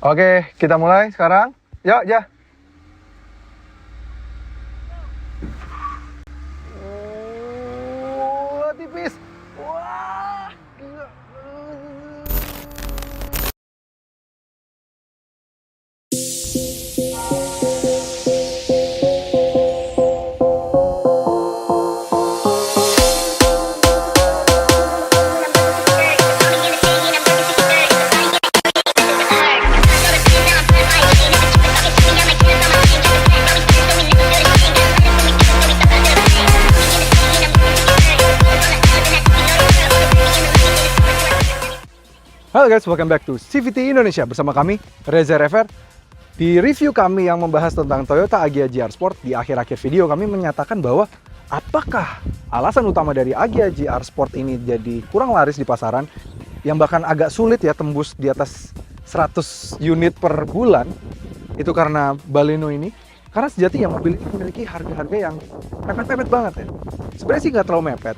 Oke, kita mulai sekarang. Yuk, ya. Tipis. Wah, gila. Halo guys, welcome back to CVT Indonesia bersama kami, Reza Rever. Di review kami yang membahas tentang Toyota Agya GR Sport, di akhir-akhir video kami menyatakan bahwa apakah alasan utama dari Agya GR Sport ini jadi kurang laris di pasaran, yang bahkan agak sulit ya tembus di atas 100 unit per bulan, itu karena Baleno ini. Karena sejatinya mobil ini memiliki harga-harga yang mepet-mepet banget ya. Sebenarnya sih nggak terlalu mepet,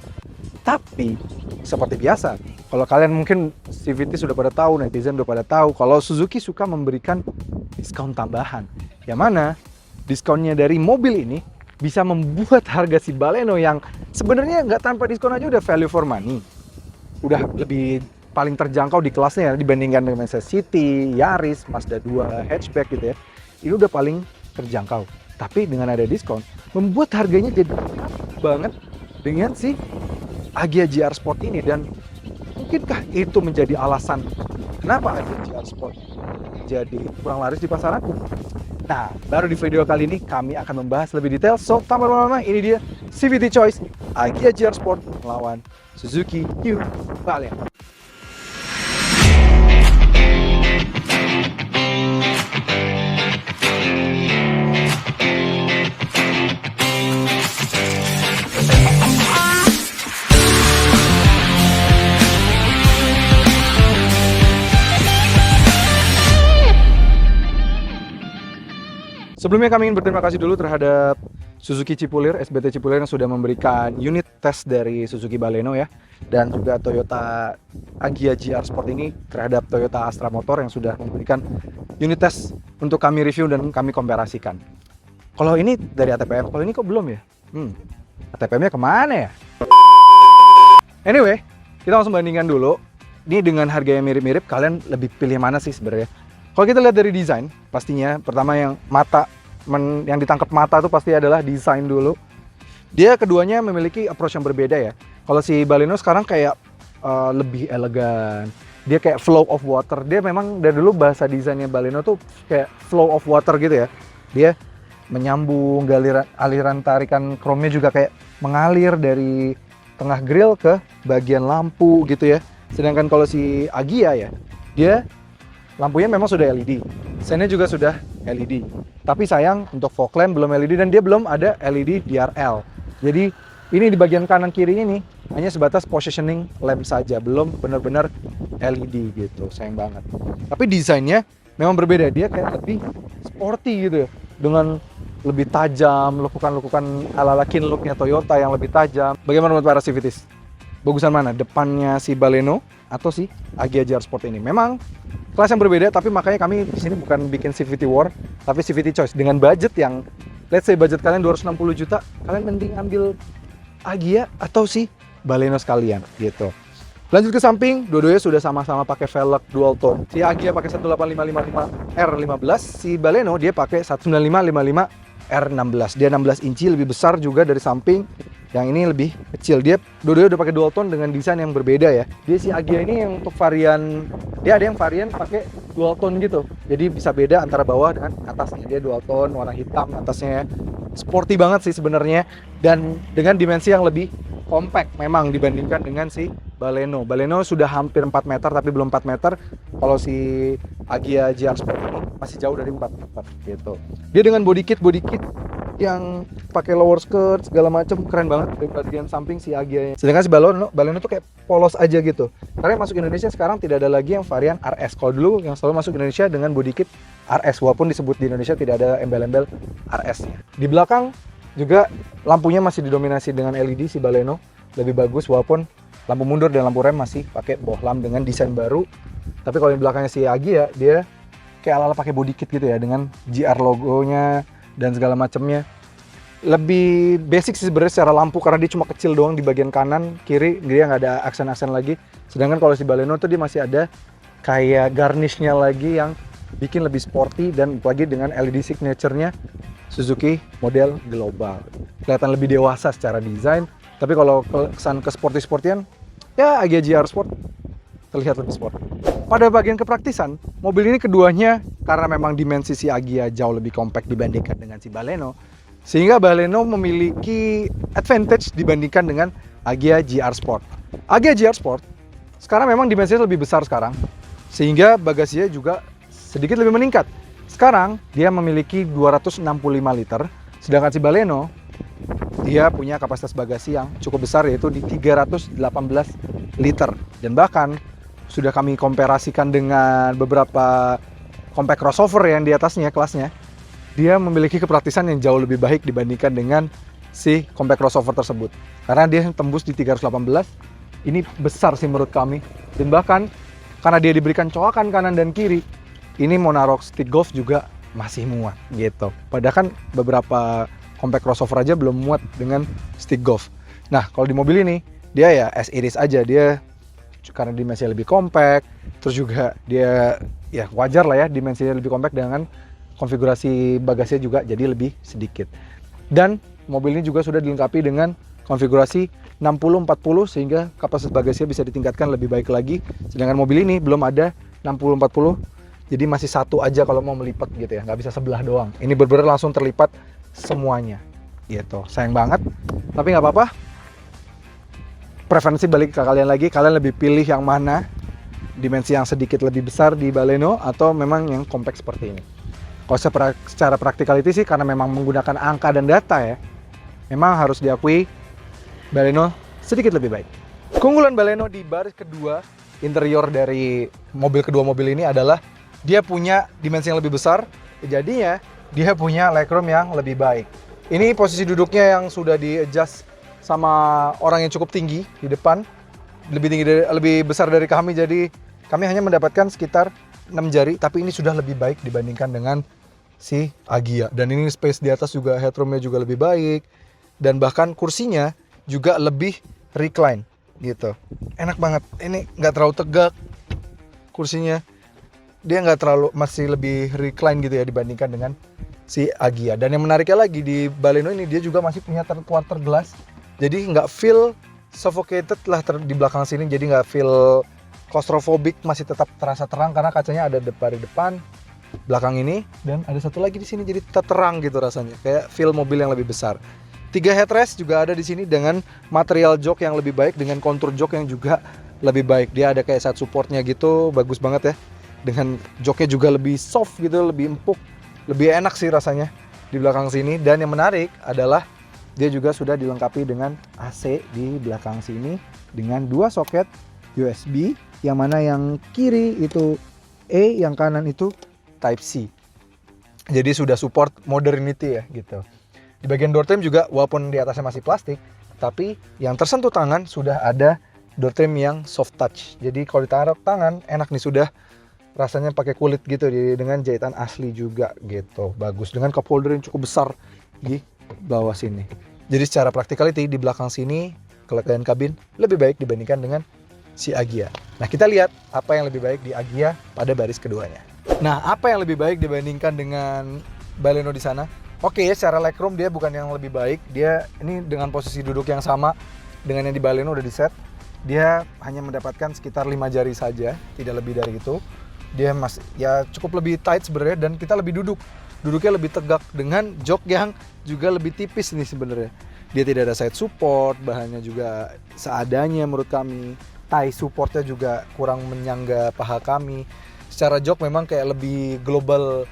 tapi seperti biasa, kalau kalian mungkin CVT sudah pada tahu, netizen sudah pada tahu, kalau Suzuki suka memberikan diskon tambahan. Yang mana diskonnya dari mobil ini bisa membuat harga si Baleno yang sebenarnya nggak tanpa diskon aja udah value for money. Udah lebih paling terjangkau di kelasnya ya, dibandingkan dengan City, Yaris, Mazda 2 hatchback gitu ya. Ini udah paling terjangkau. Tapi dengan ada diskon, membuat harganya jadi banget dengan si Agya GR Sport ini. Dan mungkinkah itu menjadi alasan kenapa Agya GR Sport jadi kurang laris di pasaran? Nah, baru di video kali ini kami akan membahas lebih detail. So, tanpa lama-lama, ini dia CVT Choice Agya GR Sport melawan Suzuki New Baleno. Sebelumnya kami ingin berterima kasih dulu terhadap Suzuki Cipulir, SBT Cipulir yang sudah memberikan unit tes dari Suzuki Baleno ya. Dan juga Toyota Agya GR Sport ini terhadap Toyota Astra Motor yang sudah memberikan unit tes untuk kami review dan kami komparasikan. Kalau ini dari ATPM, kalau ini kok belum ya? ATPM-nya kemana ya? Anyway, kita langsung bandingkan dulu. Ini dengan harga yang mirip-mirip, kalian lebih pilih mana sih sebenarnya? Kalau kita lihat dari desain, pastinya pertama yang yang ditangkap mata itu pasti adalah desain dulu. Dia keduanya memiliki approach yang berbeda ya. Kalau si Baleno sekarang kayak lebih elegan. Dia kayak flow of water. Dia memang dari dulu bahasa desainnya Baleno tuh kayak flow of water gitu ya. Dia menyambung aliran tarikan chrome-nya juga kayak mengalir dari tengah grill ke bagian lampu gitu ya. Sedangkan kalau si Agya ya, dia lampunya memang sudah LED, sennya juga sudah LED. Tapi sayang untuk fog lamp belum LED dan dia belum ada LED DRL. Jadi ini di bagian kanan kirinya nih hanya sebatas positioning lamp saja, belum benar-benar LED gitu. Sayang banget. Tapi desainnya memang berbeda, dia kayak lebih sporty gitu ya, dengan lebih tajam, lekukan-lekukan ala-ala King look-nya Toyota yang lebih tajam. Bagaimana menurut para CVTs? Bagusan mana? Depannya si Baleno atau si Agya GR Sport ini? Memang kelas yang berbeda, tapi makanya kami di sini bukan bikin CVT War, tapi CVT Choice. Dengan budget yang, let's say budget kalian 260 juta, kalian mending ambil Agya atau si Baleno sekalian, gitu. Lanjut ke samping, dua-duanya sudah sama-sama pakai velg dual tone. Si Agya pakai 18555 R15, si Baleno dia pakai 19555 R16. Dia 16 inci, lebih besar juga dari samping. Yang ini lebih kecil. Dia dua-duanya udah pakai dual tone dengan desain yang berbeda ya. Dia si Agya ini yang untuk varian, dia ada yang varian pakai dual tone gitu. Jadi bisa beda antara bawah dengan atasnya. Dia dual tone, warna hitam atasnya. Sporty banget sih sebenarnya, dan dengan dimensi yang lebih compact memang dibandingkan dengan si Baleno. Baleno sudah hampir 4 meter tapi belum 4 meter. Kalau si Agya GR Sport ini masih jauh dari 4 meter gitu. Dia dengan body kit yang pakai lower skirt segala macam, keren banget dari bagian samping si Agya. Sedangkan si Baleno tuh kayak polos aja gitu. Karena yang masuk Indonesia sekarang tidak ada lagi yang varian RS. Kalau dulu yang selalu masuk Indonesia dengan body kit RS, walaupun disebut di Indonesia tidak ada embel-embel RS-nya. Di belakang juga lampunya masih didominasi dengan LED si Baleno, lebih bagus, walaupun lampu mundur dan lampu rem masih pakai bohlam dengan desain baru. Tapi kalau di belakangnya si Agya, dia kayak ala-ala pakai body kit gitu ya, dengan GR logonya dan segala macamnya. Lebih basic sih sebenarnya secara lampu, karena dia cuma kecil doang di bagian kanan, kiri dia nggak ada aksen-aksen lagi. Sedangkan kalau si Baleno tuh dia masih ada kayak garnishnya lagi yang bikin lebih sporty, dan lagi dengan LED signature-nya Suzuki model global. Kelihatan lebih dewasa secara desain, tapi kalau kesan ke sporty-sportian, ya Agya GR Sport terlihat lebih sport. Pada bagian kepraktisan, mobil ini keduanya karena memang dimensi si Agya jauh lebih compact dibandingkan dengan si Baleno, sehingga Baleno memiliki advantage dibandingkan dengan Agya GR Sport. Agya GR Sport sekarang memang dimensinya lebih besar sekarang, sehingga bagasinya juga sedikit lebih meningkat. Sekarang dia memiliki 265 liter, sedangkan si Baleno dia punya kapasitas bagasi yang cukup besar, yaitu di 318 liter. Dan bahkan sudah kami komparasikan dengan beberapa compact crossover yang di atasnya kelasnya, dia memiliki kepraktisan yang jauh lebih baik dibandingkan dengan si compact crossover tersebut. Karena dia tembus di 318, ini besar sih menurut kami. Dan bahkan karena dia diberikan coakan kanan dan kiri, ini mau naruh stick golf juga masih muat gitu. Padahal kan beberapa compact crossover aja belum muat dengan stick golf. Nah, kalau di mobil ini dia ya as it is aja, dia karena dimensinya lebih compact, terus juga dia ya wajar lah ya dimensinya lebih compact, dengan konfigurasi bagasinya juga jadi lebih sedikit. Dan mobil ini juga sudah dilengkapi dengan konfigurasi 60-40, sehingga kapasitas bagasinya bisa ditingkatkan lebih baik lagi. Sedangkan mobil ini belum ada 60-40, jadi masih satu aja kalau mau melipat gitu ya, nggak bisa sebelah doang. Ini benar-benar langsung terlipat semuanya gitu. Sayang banget, tapi nggak apa-apa. Preferensi balik ke kalian lagi, kalian lebih pilih yang mana, dimensi yang sedikit lebih besar di Baleno atau memang yang compact seperti ini. Kalau secara practicality sih, karena memang menggunakan angka dan data ya, memang harus diakui Baleno sedikit lebih baik. Keunggulan Baleno di baris kedua interior dari kedua mobil ini adalah dia punya dimensi yang lebih besar, jadinya dia punya legroom yang lebih baik. Ini posisi duduknya yang sudah di-adjust sama orang yang cukup tinggi di depan, lebih besar dari kami, jadi kami hanya mendapatkan sekitar 6 jari, tapi ini sudah lebih baik dibandingkan dengan si Agya. Dan ini space di atas juga, headroomnya juga lebih baik, dan bahkan kursinya juga lebih recline gitu. Enak banget, ini nggak terlalu tegak kursinya, dia nggak terlalu, masih lebih recline gitu ya dibandingkan dengan si Agya. Dan yang menariknya lagi di Baleno ini, dia juga masih punya quarter glass, jadi nggak feel suffocated lah di belakang sini, jadi nggak feel claustrophobic, masih tetap terasa terang karena kacanya ada dari depan, belakang ini, dan ada satu lagi di sini, jadi tetap terang gitu rasanya, kayak feel mobil yang lebih besar. 3 headrest juga ada di sini dengan material jok yang lebih baik, dengan kontur jok yang juga lebih baik. Dia ada kayak side supportnya gitu, bagus banget ya. Dengan joknya juga lebih soft gitu, lebih empuk, lebih enak sih rasanya di belakang sini. Dan yang menarik adalah dia juga sudah dilengkapi dengan AC di belakang sini dengan 2 soket USB, yang mana yang kiri itu E, yang kanan itu Type C. Jadi sudah support modernity ya gitu. Di bagian door trim juga, walaupun di atasnya masih plastik, tapi yang tersentuh tangan sudah ada door trim yang soft touch. Jadi kalau ditaruh tangan enak nih, sudah rasanya pakai kulit gitu, dengan jahitan asli juga gitu. Bagus, dengan cup holder yang cukup besar di bawah sini. Jadi secara practicality di belakang sini kelegaan kabin lebih baik dibandingkan dengan si Agya. Nah, kita lihat apa yang lebih baik di Agya pada baris keduanya. Nah, apa yang lebih baik dibandingkan dengan Baleno di sana? Oke, secara legroom dia bukan yang lebih baik. Dia ini dengan posisi duduk yang sama dengan yang di Baleno udah di set. Dia hanya mendapatkan sekitar 5 jari saja, tidak lebih dari itu. Dia masih ya cukup lebih tight sebenarnya, dan kita lebih duduknya lebih tegak dengan jok yang juga lebih tipis nih sebenarnya. Dia tidak ada side support, bahannya juga seadanya menurut kami. Thigh supportnya juga kurang menyangga paha kami. Secara jok memang kayak lebih global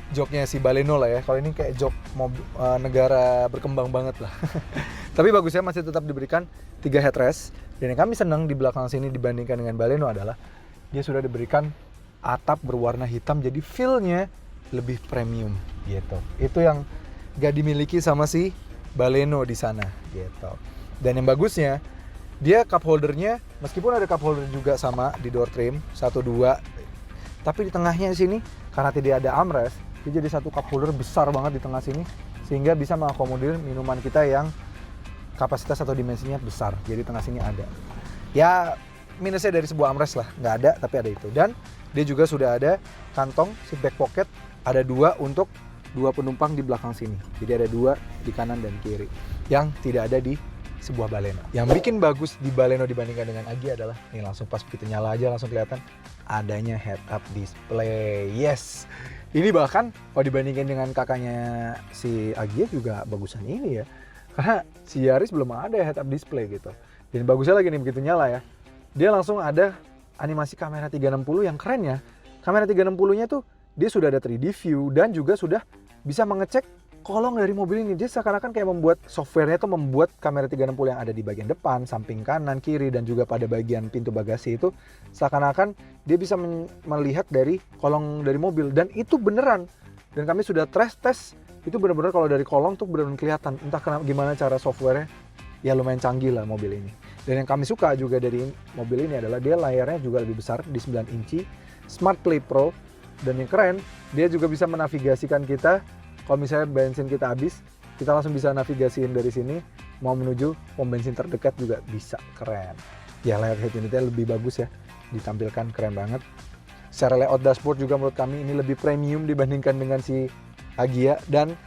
joknya si Baleno lah ya. Kalau ini kayak jok negara berkembang banget lah. Tapi bagusnya masih tetap diberikan 3 headrest. Dan yang kami senang di belakang sini dibandingkan dengan Baleno adalah dia sudah diberikan atap berwarna hitam, jadi feel-nya lebih premium gitu. Itu yang gak dimiliki sama si Baleno di sana gitu. Dan yang bagusnya, dia cup holdernya, meskipun ada cup holder juga sama di door trim 1, 2, Tapi di tengahnya sini karena tidak ada armrest, dia jadi satu cup holder besar banget di tengah sini, sehingga bisa mengakomodir minuman kita yang kapasitas atau dimensinya besar. Jadi tengah sini ada. Ya minusnya dari sebuah armrest lah, nggak ada tapi ada itu. Dan dia juga sudah ada kantong seat back pocket, ada 2 untuk 2 penumpang di belakang sini. Jadi ada 2 di kanan dan kiri yang tidak ada di sebuah Baleno. Yang bikin bagus di Baleno dibandingkan dengan Agya adalah nih, langsung pas begitu nyala aja langsung kelihatan adanya head up display. Yes. Ini bahkan kalau dibandingkan dengan kakaknya si Agya juga bagusan ini ya. Karena si Yaris belum ada head up display gitu. Dan bagusnya lagi nih begitu nyala ya, dia langsung ada animasi kamera 360 yang keren ya. Kamera 360-nya tuh dia sudah ada 3D view dan juga sudah bisa mengecek kolong dari mobil ini. Dia seakan-akan kayak membuat softwarenya tuh membuat kamera 360 yang ada di bagian depan, samping kanan, kiri, dan juga pada bagian pintu bagasi itu seakan-akan dia bisa melihat dari kolong dari mobil. Dan itu beneran. Dan kami sudah test itu benar-benar kalau dari kolong tuh benar-benar kelihatan. Entah kenapa gimana cara softwarenya, ya lumayan canggih lah mobil ini. Dan yang kami suka juga dari mobil ini adalah dia layarnya juga lebih besar di 9 inci, Smart Play Pro, dan yang keren dia juga bisa menavigasikan kita kalau misalnya bensin kita habis, kita langsung bisa navigasiin dari sini mau menuju pom bensin terdekat juga bisa. Keren. Ya layar head unitnya lebih bagus ya, ditampilkan keren banget. Secara layout dashboard juga menurut kami ini lebih premium dibandingkan dengan si Agya, dan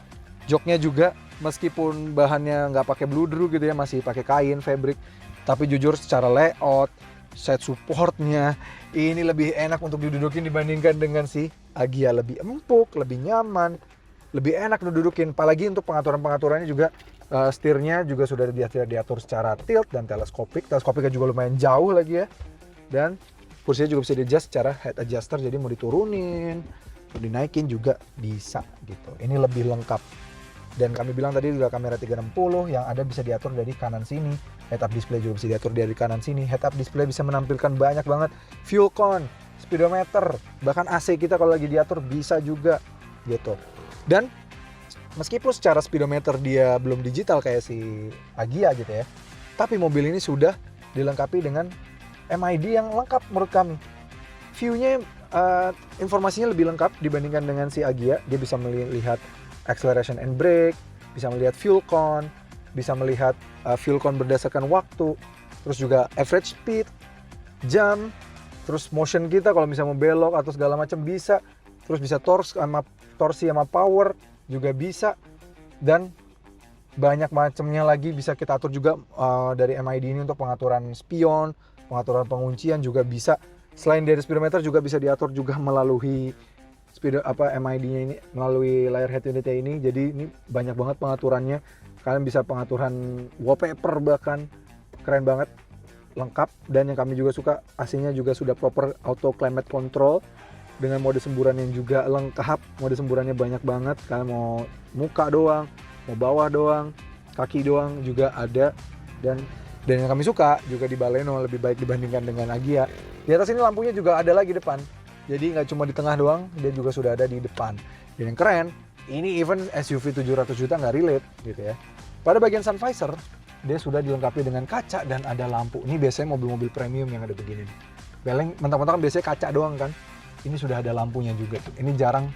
joknya juga meskipun bahannya nggak pakai bludru gitu ya, masih pakai kain fabric, tapi jujur secara layout, set supportnya ini lebih enak untuk didudukin dibandingkan dengan si Agya. Lebih empuk, lebih nyaman, lebih enak didudukin. Apalagi untuk pengaturan-pengaturannya juga setirnya juga sudah diatur secara tilt dan teleskopik. Teleskopiknya juga lumayan jauh lagi ya. Dan kursinya juga bisa di-adjust secara head adjuster, jadi mau diturunin, mau dinaikin juga bisa gitu. Ini lebih lengkap. Dan kami bilang tadi juga kamera 360 yang ada bisa diatur dari kanan sini. Head up display juga bisa diatur dari kanan sini. Head up display bisa menampilkan banyak banget fuel con, speedometer, bahkan AC kita kalau lagi diatur bisa juga gitu. Dan meskipun secara speedometer dia belum digital kayak si Agya gitu ya, tapi mobil ini sudah dilengkapi dengan MID yang lengkap menurut kami. View-nya, informasinya lebih lengkap dibandingkan dengan si Agya. Dia bisa melihat acceleration and brake, bisa melihat fuel con, bisa melihat fuel con berdasarkan waktu, terus juga average speed, jam, terus motion kita kalau misalnya mau belok atau segala macam bisa, terus bisa torsi sama power juga bisa, dan banyak macamnya lagi bisa kita atur juga dari MID ini untuk pengaturan spion, pengaturan penguncian juga bisa. Selain dari speedometer juga bisa diatur juga melalui MID-nya ini, melalui layar head unitnya ini. Jadi ini banyak banget pengaturannya. Kalian bisa pengaturan wallpaper bahkan, keren banget, lengkap. Dan yang kami juga suka, AC-nya juga sudah proper auto climate control dengan mode semburan yang juga lengkap. Mode semburannya banyak banget. Kalian mau muka doang, mau bawah doang, kaki doang juga ada. Dan yang kami suka juga di Baleno lebih baik dibandingkan dengan Agya. Di atas ini lampunya juga ada lagi depan. Jadi nggak cuma di tengah doang, dia juga sudah ada di depan. Dan yang keren, ini even SUV 700 juta nggak relate gitu ya. Pada bagian sun visor, dia sudah dilengkapi dengan kaca dan ada lampu. Ini biasanya mobil-mobil premium yang ada begini nih. Beleng mentang-mentang biasanya kaca doang kan. Ini sudah ada lampunya juga. Ini jarang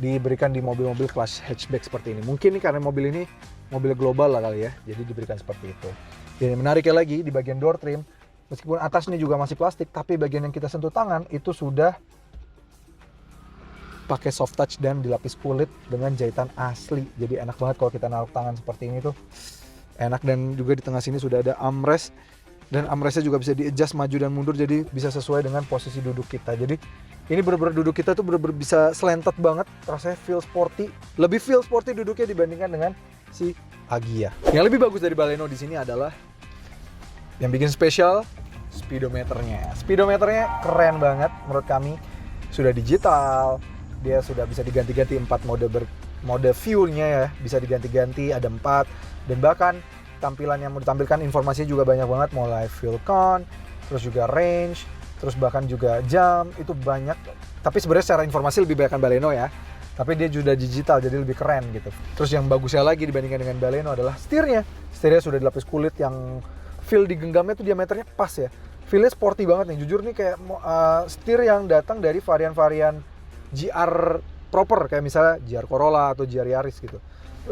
diberikan di mobil-mobil kelas hatchback seperti ini. Mungkin nih karena mobil ini mobil global lah kali ya, jadi diberikan seperti itu. Dan menariknya lagi di bagian door trim, meskipun atas ini juga masih plastik, tapi bagian yang kita sentuh tangan itu sudah pakai soft touch dan dilapis kulit dengan jahitan asli. Jadi enak banget kalau kita naruh tangan seperti ini tuh. Enak. Dan juga di tengah sini sudah ada armrest. Dan armrestnya juga bisa di-adjust maju dan mundur, jadi bisa sesuai dengan posisi duduk kita. Jadi ini bener-bener duduk kita tuh bener-bener bisa slanted banget. Rasanya feel sporty. Lebih feel sporty duduknya dibandingkan dengan si Agya. Yang lebih bagus dari Baleno di sini adalah yang bikin spesial speedometernya. Speedometernya keren banget menurut kami. Sudah digital. Dia sudah bisa diganti-ganti 4 mode view-nya ya, bisa diganti-ganti, ada 4. Dan bahkan tampilan yang mau ditampilkan informasinya juga banyak banget, mulai fuel con, terus juga range, terus bahkan juga jam, itu banyak. Tapi sebenarnya secara informasi lebih banyak kan Baleno ya, tapi dia sudah digital jadi lebih keren gitu. Terus yang bagusnya lagi dibandingkan dengan Baleno adalah setirnya. Setirnya sudah dilapis kulit yang feel di genggamnya tuh diameternya pas ya. Feel-nya sporty banget nih, jujur nih kayak setir yang datang dari varian-varian GR proper, kayak misalnya GR Corolla atau GR Yaris gitu.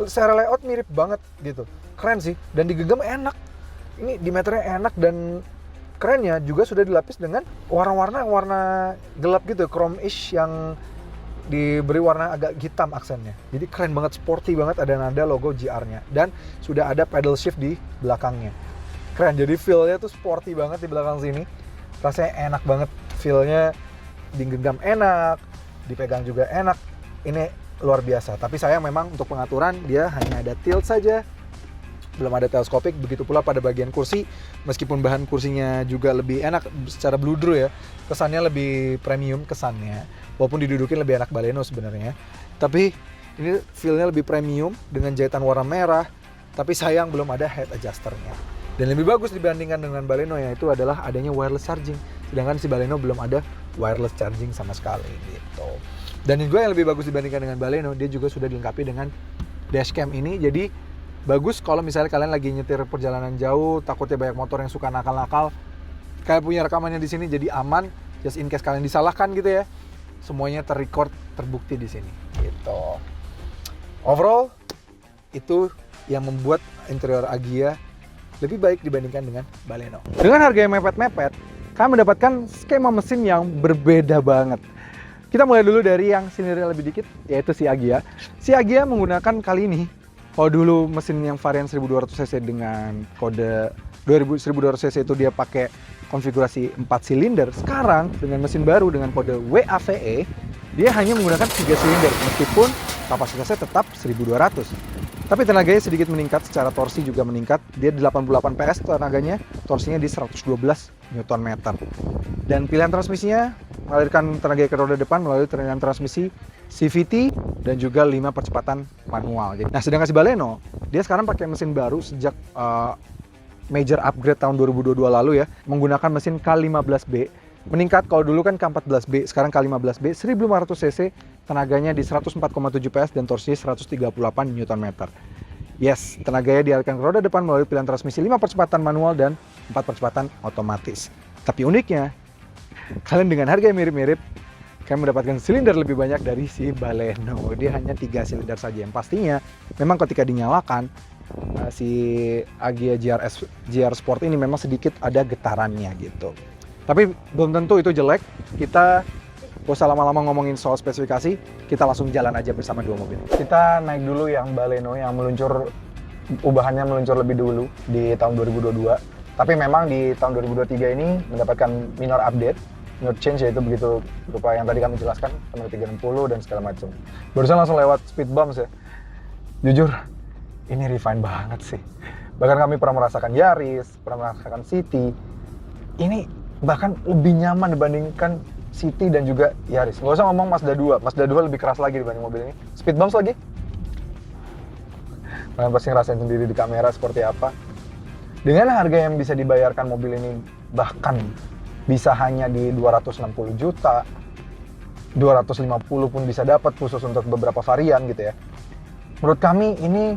Secara layout mirip banget gitu, keren sih, dan digenggam enak. Ini dimeternya enak, dan kerennya juga sudah dilapis dengan warna gelap gitu, chrome-ish yang diberi warna agak hitam aksennya. Jadi keren banget, sporty banget, ada nada logo GR-nya, dan sudah ada pedal shift di belakangnya. Keren, jadi feel-nya tuh sporty banget di belakang sini. Rasanya enak banget, feel-nya digenggam enak, dipegang juga enak. Ini luar biasa. Tapi sayang memang untuk pengaturan dia hanya ada tilt saja, belum ada teleskopik. Begitu pula pada bagian kursi, meskipun bahan kursinya juga lebih enak secara bludru ya, kesannya lebih premium kesannya, walaupun didudukin lebih enak Baleno sebenarnya. Tapi ini feel-nya lebih premium dengan jahitan warna merah, tapi sayang belum ada head adjuster-nya. Dan lebih bagus dibandingkan dengan Baleno, yaitu adalah adanya wireless charging. Sedangkan si Baleno belum ada wireless charging sama sekali gitu. Dan juga yang lebih bagus dibandingkan dengan Baleno, dia juga sudah dilengkapi dengan dashcam ini. Jadi bagus kalau misalnya kalian lagi nyetir perjalanan jauh, takutnya banyak motor yang suka nakal-nakal, kalian punya rekamannya di sini, jadi aman. Just in case kalian disalahkan gitu ya, semuanya terrecord, terbukti di sini gitu. Overall itu yang membuat interior Agya lebih baik dibandingkan dengan Baleno. Dengan harga yang mepet-mepet, kami mendapatkan skema mesin yang berbeda banget. Kita mulai dulu dari yang silinder lebih dikit, yaitu si Agya. Si Agya menggunakan kali ini, kalau dulu mesin yang varian 1200cc dengan kode 1200cc itu dia pakai konfigurasi 4 silinder. Sekarang dengan mesin baru dengan kode WAVE, dia hanya menggunakan 3 silinder meskipun kapasitasnya tetap 1200. Tapi tenaganya sedikit meningkat, secara torsi juga meningkat. Dia 88 PS tenaganya, torsinya di 112 Nm. Dan pilihan transmisinya mengalirkan tenaga ke roda depan melalui pilihan transmisi CVT dan juga 5 percepatan manual. Nah, sedangkan si Baleno, dia sekarang pakai mesin baru sejak major upgrade tahun 2022 lalu ya, menggunakan mesin K15B. Meningkat, kalau dulu kan K14B, sekarang K15B, 1500cc, tenaganya di 104,7 PS dan torsinya 138 Nm. Yes, tenaganya dialirkan ke roda depan melalui pilihan transmisi 5 percepatan manual dan 4 percepatan otomatis. Tapi uniknya, kalian dengan harga yang mirip-mirip, kalian mendapatkan silinder lebih banyak dari si Baleno. Dia hanya 3 silinder saja, yang pastinya memang ketika dinyalakan, si Agya GR Sport ini memang sedikit ada getarannya gitu. Tapi belum tentu itu jelek. Kita gak usah lama-lama ngomongin soal spesifikasi, kita langsung jalan aja bersama dua mobil. Kita naik dulu yang Baleno yang ubahannya meluncur lebih dulu di tahun 2022. Tapi memang di tahun 2023 ini mendapatkan minor update, minor change, yaitu begitu berupa yang tadi kami jelaskan, nomor 360 dan segala macam. Barusan langsung lewat speed bumps ya. Jujur, ini refine banget sih. Bahkan kami pernah merasakan Yaris, pernah merasakan City. Ini bahkan lebih nyaman dibandingkan City dan juga Yaris. Nggak usah ngomong Mazda 2. Mazda 2 lebih keras lagi dibanding mobil ini. Speed bumps lagi. Kalian pasti ngerasain sendiri di kamera seperti apa. Dengan harga yang bisa dibayarkan mobil ini, bahkan bisa hanya di 260 juta, 250 pun bisa dapat khusus untuk beberapa varian gitu ya. Menurut kami ini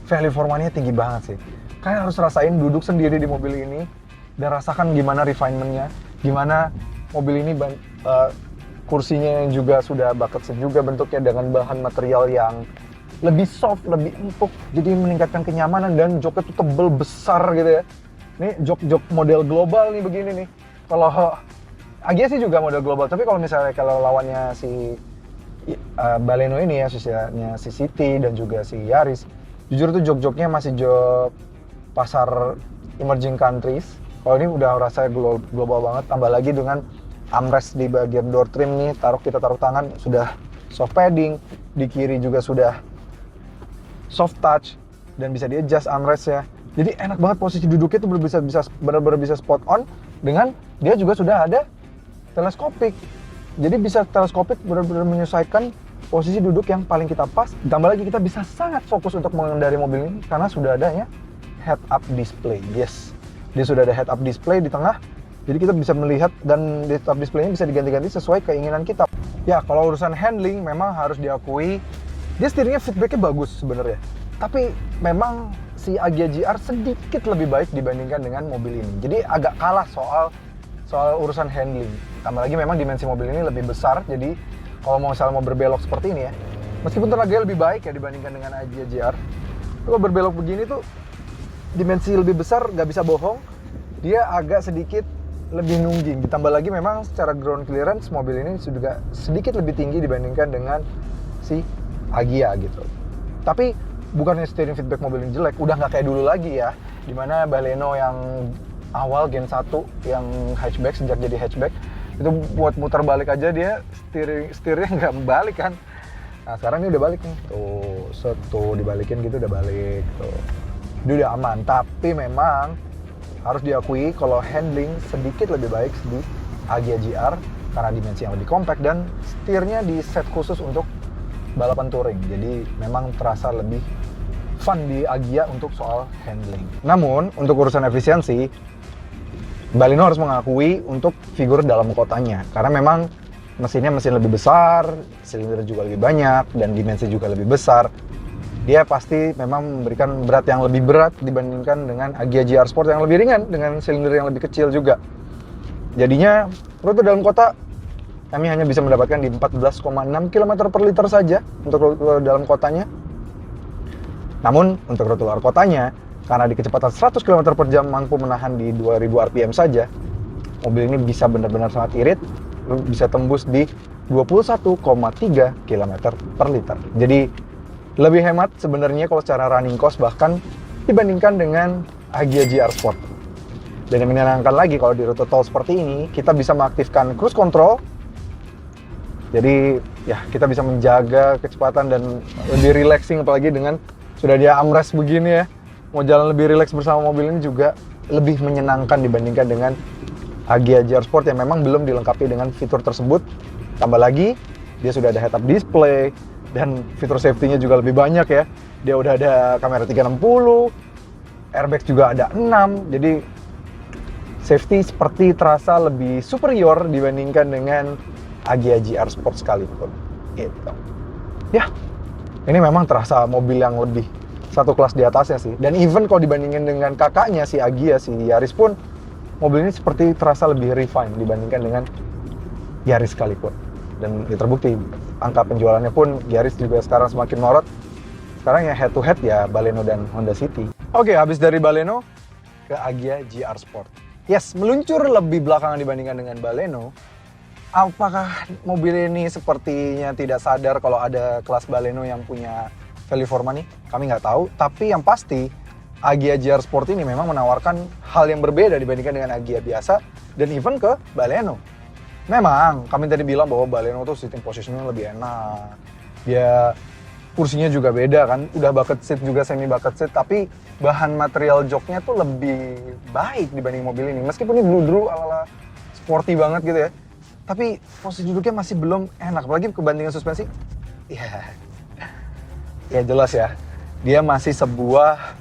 value for money-nya tinggi banget sih. Kalian harus rasain duduk sendiri di mobil ini dan rasakan gimana refinement-nya, gimana mobil ini kursinya yang juga sudah bucket seat juga bentuknya dengan bahan material yang lebih soft, lebih empuk, jadi meningkatkan kenyamanan, dan joknya tuh tebel besar gitu ya. Ini jok model global nih begini nih. Kalau Agya sih juga model global, tapi kalau misalnya lawannya si Baleno ini ya, sisinya si City dan juga si Yaris, jujur tuh jok-joknya masih jok pasar emerging countries. Kalau ini udah rasanya global banget, tambah lagi dengan armrest di bagian door trim nih, kita taruh tangan sudah soft padding, di kiri juga sudah soft touch dan bisa di-adjust armrest ya. Jadi enak banget, posisi duduknya tuh benar-benar bisa spot on, dengan dia juga sudah ada teleskopik. Jadi bisa teleskopik benar-benar menyesuaikan posisi duduk yang paling kita pas. Ditambah lagi kita bisa sangat fokus untuk mengendari mobil ini karena sudah adanya head up display. Yes. Dia sudah ada head up display di tengah, jadi kita bisa melihat, dan head up display-nya bisa diganti-ganti sesuai keinginan kita. Ya, kalau urusan handling memang harus diakui, dia steeringnya feedbacknya bagus sebenarnya. Tapi memang si Agya GR sedikit lebih baik dibandingkan dengan mobil ini. Jadi agak kalah soal urusan handling. Tambah lagi memang dimensi mobil ini lebih besar, jadi kalau mau berbelok seperti ini ya, meskipun tenaganya lebih baik ya dibandingkan dengan Agya GR, kalau berbelok begini tuh dimensi lebih besar, nggak bisa bohong, dia agak sedikit lebih nungging. Ditambah lagi memang secara ground clearance mobil ini juga sedikit lebih tinggi dibandingkan dengan si Agya gitu. Tapi bukannya steering feedback mobil ini jelek, udah nggak kayak dulu lagi ya, dimana Baleno yang awal Gen 1 yang hatchback, sejak jadi hatchback itu buat muter balik aja dia setirnya nggak balik kan. Nah sekarang ini udah balik nih, tuh dibalikin gitu udah balik tuh, itu udah aman. Tapi memang harus diakui kalau handling sedikit lebih baik di Agya GR karena dimensi yang lebih compact dan setirnya di set khusus untuk balapan touring. Jadi memang terasa lebih fun di Agya untuk soal handling. Namun untuk urusan efisiensi, Baleno harus mengakui untuk figur dalam kotanya karena memang mesin lebih besar, silinder juga lebih banyak dan dimensi juga lebih besar. Dia pasti memang memberikan berat yang lebih berat dibandingkan dengan Agya GR Sport yang lebih ringan dengan silinder yang lebih kecil juga. Jadinya rute dalam kota kami hanya bisa mendapatkan di 14,6 km per liter saja untuk rute dalam kotanya. Namun untuk rute luar kotanya, karena di kecepatan 100 km per jam mampu menahan di 2000 rpm saja, mobil ini bisa benar-benar sangat irit, bisa tembus di 21,3 km per liter. Jadi lebih hemat sebenarnya kalau secara running cost bahkan dibandingkan dengan Agya GR Sport. Dan yang menyenangkan lagi kalau di rute tol seperti ini, kita bisa mengaktifkan cruise control. Jadi ya kita bisa menjaga kecepatan dan lebih relaxing, apalagi dengan sudah dia armrest begini ya. Mau jalan lebih relax bersama mobil ini juga lebih menyenangkan dibandingkan dengan Agya GR Sport yang memang belum dilengkapi dengan fitur tersebut. Tambah lagi dia sudah ada head-up display dan fitur safety-nya juga lebih banyak ya. Dia udah ada kamera 360, airbag juga ada 6, jadi safety seperti terasa lebih superior dibandingkan dengan Agya GR Sport sekalipun. Gitu. Ya, ini memang terasa mobil yang lebih satu kelas di atasnya sih. Dan even kalau dibandingin dengan kakaknya si Agya, si Yaris pun, mobil ini seperti terasa lebih refine dibandingkan dengan Yaris sekalipun. Dan ya terbukti, angka penjualannya pun Yaris juga sekarang semakin morot. Sekarang ya head to head ya Baleno dan Honda City. Oke, habis dari Baleno ke Agya GR Sport. Yes, meluncur lebih belakangan dibandingkan dengan Baleno. Apakah mobil ini sepertinya tidak sadar kalau ada kelas Baleno yang punya value for money? Kami nggak tahu, tapi yang pasti Agya GR Sport ini memang menawarkan hal yang berbeda dibandingkan dengan Agya biasa dan even ke Baleno. Memang kami tadi bilang bahwa Baleno tuh sitting positionnya lebih enak, dia kursinya juga beda kan, udah bucket seat juga semi bucket seat, tapi bahan material joknya tuh lebih baik dibanding mobil ini. Meskipun ini bludru ala-ala sporty banget gitu ya, tapi posisi duduknya masih belum enak, apalagi kebandingan suspensi. Ya jelas ya, dia masih sebuah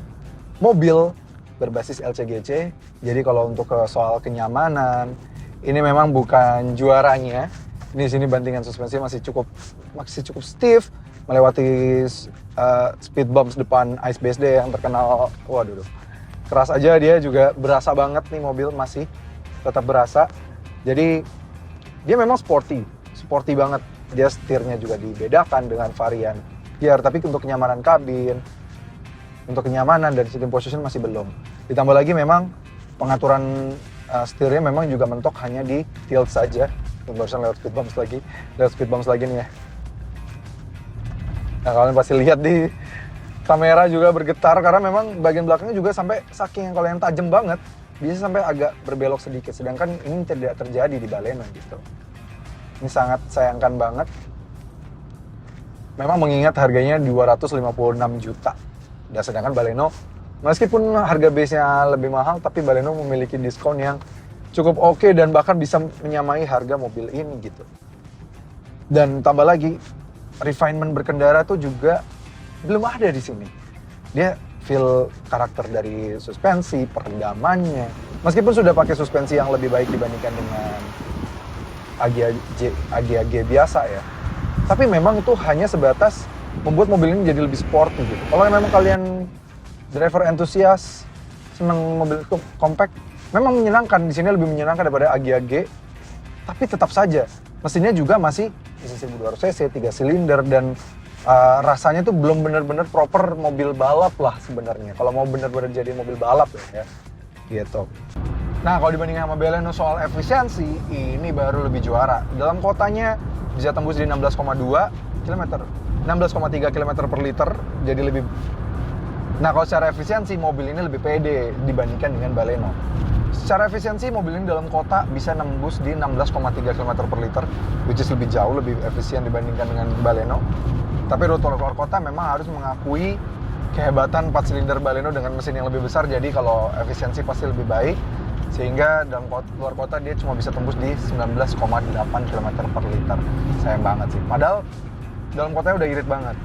mobil berbasis LCGC, jadi kalau untuk soal kenyamanan, ini memang bukan juaranya. Ini sini bantingan suspensi masih cukup stiff, melewati speed bumps depan Ice BSD yang terkenal, waduh, keras aja dia juga berasa banget nih mobil, masih tetap berasa. Jadi dia memang sporty banget. Dia setirnya juga dibedakan dengan varian GR, tapi untuk kenyamanan kabin, untuk kenyamanan dan sitting position masih belum. Ditambah lagi memang pengaturan setirnya memang juga mentok hanya di tilt saja. Barusan lewat speed bumps lagi nih ya. Nah kalian pasti lihat di kamera juga bergetar karena memang bagian belakangnya juga sampai saking kalau yang tajam banget bisa sampai agak berbelok sedikit, sedangkan ini tidak terjadi di Baleno gitu. Ini sangat sayangkan banget. Memang mengingat harganya 256 juta. Dan sedangkan Baleno meskipun harga base-nya lebih mahal, tapi Baleno memiliki diskon yang cukup oke dan bahkan bisa menyamai harga mobil ini gitu. Dan tambah lagi, refinement berkendara tuh juga belum ada di sini. Dia feel karakter dari suspensi, peredamannya. Meskipun sudah pakai suspensi yang lebih baik dibandingkan dengan Agya biasa ya. Tapi memang itu hanya sebatas membuat mobil ini jadi lebih sporty gitu. Kalau memang kalian driver entusias, seneng mobil itu compact, memang menyenangkan. Di sini lebih menyenangkan daripada Agya-G. Tapi tetap saja mesinnya juga masih isi 1200 cc, 3 silinder, dan rasanya tuh belum benar-benar proper mobil balap lah sebenarnya. Kalau mau benar-benar jadi mobil balap ya, gitu. Nah, kalau dibandingkan sama Baleno soal efisiensi, ini baru lebih juara. Dalam kotanya bisa tembus di 16,2 km, 16,3 km per liter, jadi lebih. Nah, kalau secara efisiensi mobil ini lebih pede dibandingkan dengan Baleno. Secara efisiensi mobil ini dalam kota bisa nembus di 16,3 km per liter, which is lebih jauh, lebih efisien dibandingkan dengan Baleno. Tapi rute keluar kota memang harus mengakui kehebatan 4 silinder Baleno dengan mesin yang lebih besar, jadi kalau efisiensi pasti lebih baik. Sehingga dalam luar kota dia cuma bisa tembus di 19,8 km per liter. Sayang banget sih. Padahal dalam kotanya udah irit banget.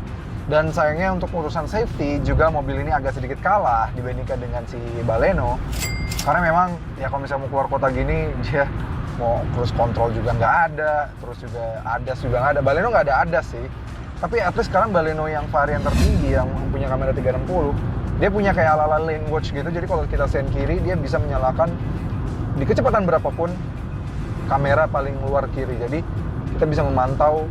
Dan sayangnya untuk urusan safety juga mobil ini agak sedikit kalah dibandingkan dengan si Baleno. Karena memang ya kalau misalnya mau keluar kota gini, dia mau cruise control juga nggak ada, terus juga ADAS juga nggak ada. Baleno nggak ada ADAS sih. Tapi at least sekarang Baleno yang varian tertinggi yang punya kamera 360, dia punya kayak ala-ala lane watch gitu. Jadi kalau kita sen kiri, dia bisa menyalakan di kecepatan berapapun kamera paling luar kiri. Jadi kita bisa memantau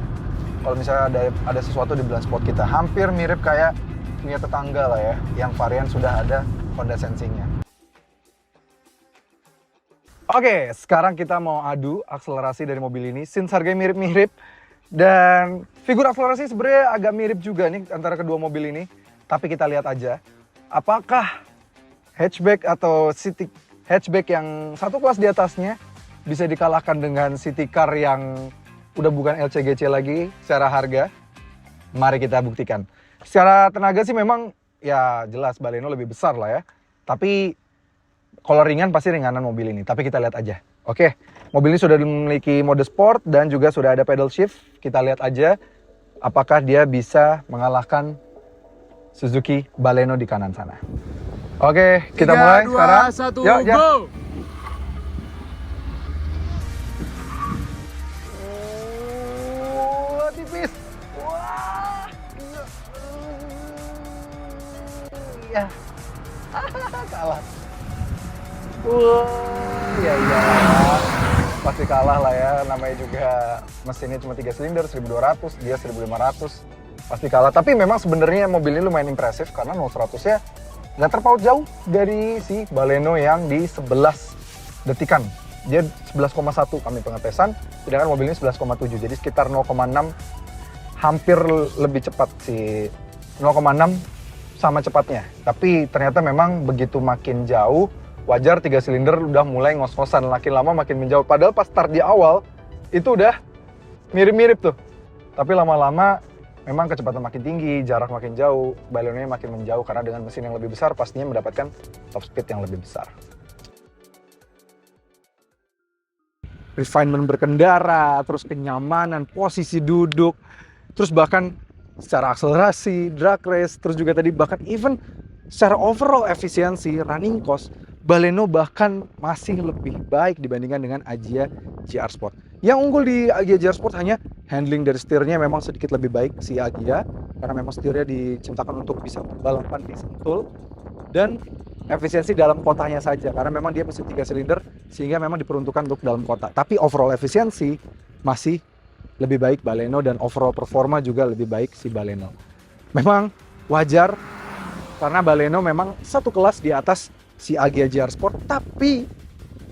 kalau misalnya ada sesuatu di blind spot kita. Hampir mirip kayak punya tetangga lah ya, yang varian sudah ada Honda Sensing-nya. Oke, sekarang kita mau adu akselerasi dari mobil ini. Since harganya mirip-mirip dan figur akselerasi sebenarnya agak mirip juga nih antara kedua mobil ini. Tapi kita lihat aja, apakah hatchback atau city hatchback yang satu kelas di atasnya bisa dikalahkan dengan city car yang udah bukan LCGC lagi secara harga. Mari kita buktikan. Secara tenaga sih memang ya jelas Baleno lebih besar lah ya. Tapi kalau ringan pasti ringanan mobil ini. Tapi kita lihat aja. Oke, mobil ini sudah memiliki mode sport dan juga sudah ada pedal shift. Kita lihat aja apakah dia bisa mengalahkan Suzuki Baleno di kanan sana. Oke, kita mulai sekarang. 3, 2, 1, yuk, go! Tipis. Wah. Ya. Kalah. Ya. Pasti kalah lah ya. Namanya juga mesinnya cuma 3 silinder, 1200, dia 1500. Pasti kalah. Tapi memang sebenarnya mobil ini lumayan impresif karena 0-100-nya nggak terpaut jauh dari si Baleno yang di 11 detikan. Dia 11,1 kami pengetesan, sedangkan mobil ini 11,7. Jadi sekitar 0,6 hampir lebih cepat si 0,6 sama cepatnya. Tapi ternyata memang begitu makin jauh, wajar 3 silinder udah mulai ngos-ngosan, makin lama makin menjauh. Padahal pas start di awal itu udah mirip-mirip tuh. Tapi lama-lama memang kecepatan makin tinggi, jarak makin jauh, Baleno-nya makin menjauh karena dengan mesin yang lebih besar pastinya mendapatkan top speed yang lebih besar. Refinement berkendara, terus kenyamanan, posisi duduk, terus bahkan secara akselerasi, drag race, terus juga tadi bahkan even secara overall efisiensi, running cost, Baleno bahkan masih lebih baik dibandingkan dengan Agya GR Sport. Yang unggul di Agya GR Sport hanya handling dari setirnya memang sedikit lebih baik si Agya, karena memang setirnya diciptakan untuk bisa balapan di Sentul, dan efisiensi dalam kotanya saja karena memang dia mesin 3 silinder sehingga memang diperuntukkan untuk dalam kota. Tapi overall efisiensi masih lebih baik Baleno dan overall performa juga lebih baik si Baleno. Memang wajar karena Baleno memang satu kelas di atas si Agya GR Sport, tapi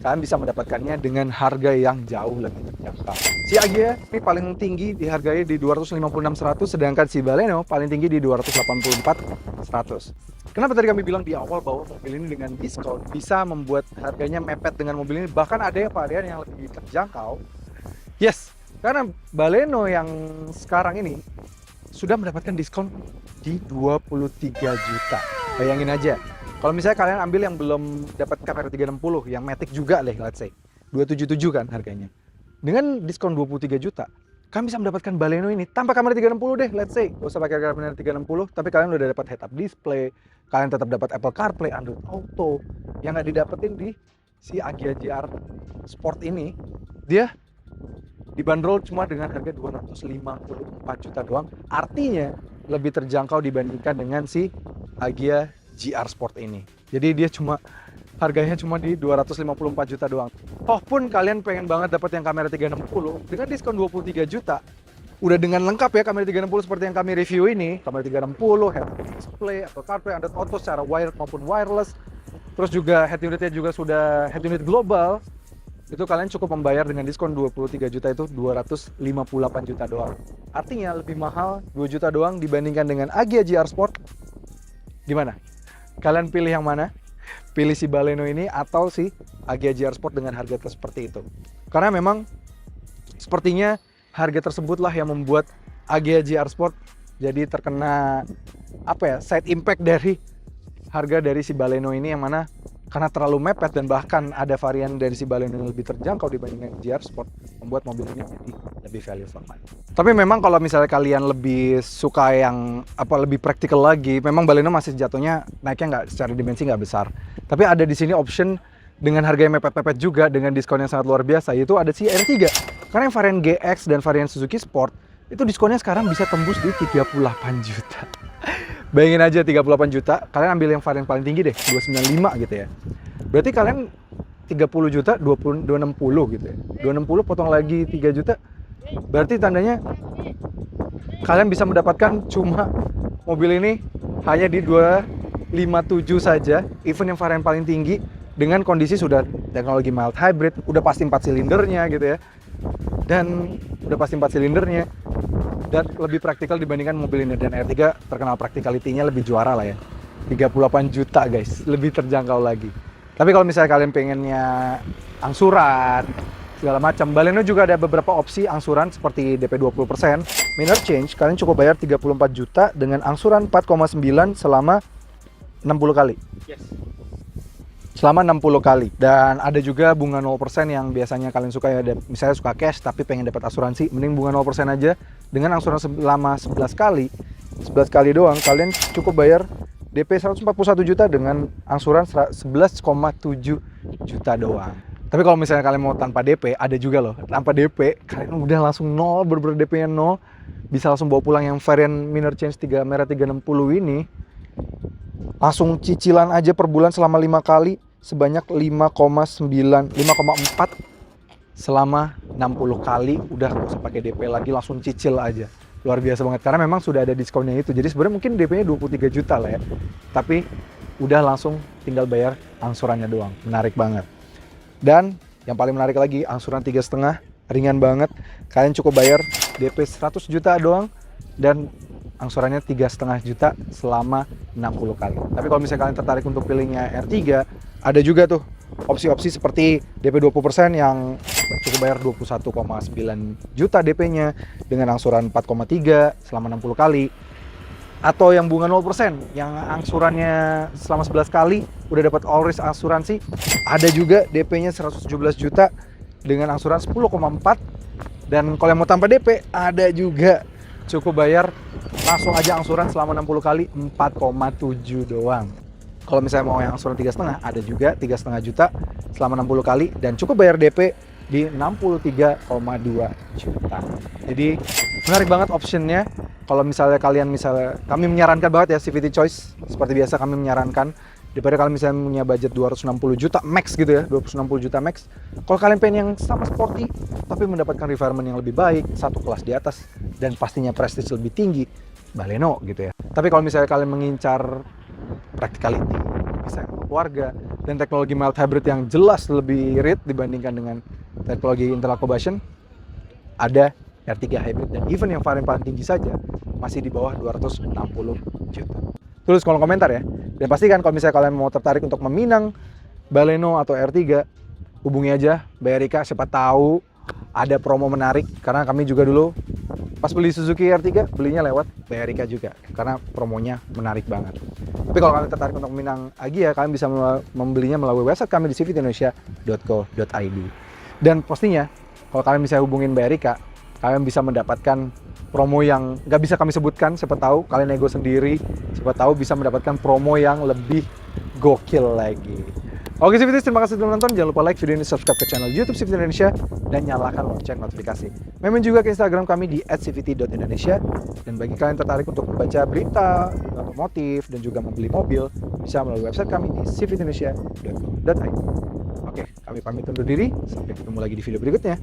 kalian bisa mendapatkannya dengan harga yang jauh lebih terjangkau. Si Agya ini paling tinggi dihargai di 256.100, sedangkan si Baleno paling tinggi di 284.100. Kenapa tadi kami bilang di awal bahwa mobil ini dengan diskon bisa membuat harganya mepet dengan mobil ini, bahkan ada yang varian yang lebih terjangkau. Yes, karena Baleno yang sekarang ini sudah mendapatkan diskon di 23 juta. Bayangin aja. Kalau misalnya kalian ambil yang belum dapat kamera 360, yang Matic juga deh, let's say 277 kan harganya. Dengan diskon 23 juta, kalian bisa mendapatkan Baleno ini tanpa kamera 360 deh, let's say. Gak usah pakai kamera 360, tapi kalian udah dapat head-up display, kalian tetap dapat Apple CarPlay, Android Auto. Yang nggak didapetin di si Agya GR Sport ini, dia dibanderol cuma dengan harga 254 juta doang. Artinya lebih terjangkau dibandingkan dengan si Agya GR Sport ini. Jadi dia harganya cuma di 254 juta doang. Toh pun kalian pengen banget dapat yang kamera 360 dengan diskon 23 juta. Udah dengan lengkap ya kamera 360 seperti yang kami review ini. Kamera 360, head display, Apple CarPlay, Android Auto secara wired maupun wireless. Terus juga head unitnya juga sudah head unit global. Itu kalian cukup membayar dengan diskon 23 juta itu 258 juta doang. Artinya lebih mahal 2 juta doang dibandingkan dengan Agya GR Sport. Gimana? Kalian pilih yang mana? Pilih si Baleno ini atau si Agya GR Sport dengan harga seperti itu? Karena memang sepertinya harga tersebutlah yang membuat Agya GR Sport jadi terkena side impact dari harga dari si Baleno ini, yang mana karena terlalu mepet dan bahkan ada varian dari si Baleno yang lebih terjangkau dibandingkan GR Sport, membuat mobil ini jadi lebih value for money. Tapi memang kalau misalnya kalian lebih suka yang lebih praktikal lagi, memang Baleno masih jatuhnya naiknya secara dimensi nggak besar. Tapi ada di sini option dengan harga yang mepet-mepet juga dengan diskon yang sangat luar biasa, yaitu ada si R3. Karena yang varian GX dan varian Suzuki Sport itu diskonnya sekarang bisa tembus di 38 juta. Bayangin aja 38 juta, kalian ambil yang varian paling tinggi deh, 295 gitu ya. Berarti kalian 30 juta, 260 gitu ya. 260 potong lagi 3 juta, berarti tandanya kalian bisa mendapatkan cuma mobil ini hanya di 257 saja, even yang varian paling tinggi, dengan kondisi sudah teknologi mild hybrid, udah pasti 4 silindernya gitu ya. Dan udah pasti 4 silindernya. Dan lebih praktikal dibandingkan mobil ini, dan R3 terkenal praktikalitinya lebih juara lah ya. 38 juta guys, lebih terjangkau lagi. Tapi kalau misalnya kalian pengennya angsuran segala macam, Baleno juga ada beberapa opsi angsuran seperti DP 20%, minor change. Kalian cukup bayar 34 juta dengan angsuran 4,9 selama 60 kali. Yes. Selama 60 kali. Dan ada juga bunga 0% yang biasanya kalian suka ya, misalnya suka cash tapi pengen dapat asuransi, mending bunga 0% aja. Dengan angsuran selama 11 kali doang, kalian cukup bayar DP 141 juta dengan angsuran 11,7 juta doang. Tapi kalau misalnya kalian mau tanpa DP, ada juga loh. Tanpa DP, kalian udah langsung nol, bener-bener DP-nya nol. Bisa langsung bawa pulang yang varian minor change merah 360 ini. Langsung cicilan aja per bulan selama 5 kali sebanyak 5,4 selama 60 kali, udah gak usah pakai DP lagi, langsung cicil aja. Luar biasa banget, karena memang sudah ada diskonnya itu. Jadi sebenarnya mungkin DP-nya 23 juta lah ya, tapi udah langsung tinggal bayar angsurannya doang. Menarik banget. Dan yang paling menarik lagi, angsuran 3,5, ringan banget. Kalian cukup bayar DP 100 juta doang dan angsurannya 3,5 juta selama 60 kali. Tapi kalau misalnya kalian tertarik untuk pilihnya R3, ada juga tuh opsi-opsi seperti DP 20% yang cukup bayar 21,9 juta DP-nya dengan angsuran 4,3 selama 60 kali. Atau yang bunga 0% yang angsurannya selama 11 kali udah dapat all risk asuransi. Ada juga DP-nya 117 juta dengan angsuran 10,4. Dan kalau yang mau tanpa DP, ada juga cukup bayar langsung aja angsuran selama 60 kali 4,7 doang. Kalau misalnya mau yang angsuran 3,5, ada juga 3,5 juta selama 60 kali dan cukup bayar DP di 63,2 juta. Jadi menarik banget optionnya. Kalau misalnya kami menyarankan banget ya CVT Choice, seperti biasa kami menyarankan daripada kalian misalnya punya budget 260 juta max gitu ya, 260 juta max. Kalau kalian pengen yang sama sporty tapi mendapatkan requirement yang lebih baik, satu kelas di atas dan pastinya prestige lebih tinggi, Baleno gitu ya. Tapi kalau misalnya kalian mengincar practicality, bisa keluarga dan teknologi mild hybrid yang jelas lebih irit dibandingkan dengan teknologi internal combustion, ada R3 hybrid dan even yang varian paling tinggi saja masih di bawah 260 juta. Tulis kolom komentar ya. Dan pastikan kalau misalnya kalian mau tertarik untuk meminang Baleno atau R3, hubungi aja Mbak Erika, siapa tahu ada promo menarik. Karena kami juga dulu pas beli Suzuki R3 belinya lewat Mbak Erika juga karena promonya menarik banget. Tapi kalau kalian tertarik untuk meminang Agya, kalian bisa membelinya melalui website kami di cvtindonesia.co.id. Dan pastinya kalau kalian bisa hubungin Mbak Erika, kalian bisa mendapatkan promo yang nggak bisa kami sebutkan. Siapa tahu kalian nego sendiri, siapa tahu bisa mendapatkan promo yang lebih gokil lagi. Oke CVT, terima kasih sudah menonton. Jangan lupa like video ini, subscribe ke channel YouTube CVT Indonesia, dan nyalakan lonceng notifikasi. Main juga ke Instagram kami di @cvt.indonesia. Dan bagi kalian tertarik untuk membaca berita otomotif dan juga membeli mobil, bisa melalui website kami di cvtindonesia.com.id. Oke, kami pamit undur diri. Sampai ketemu lagi di video berikutnya.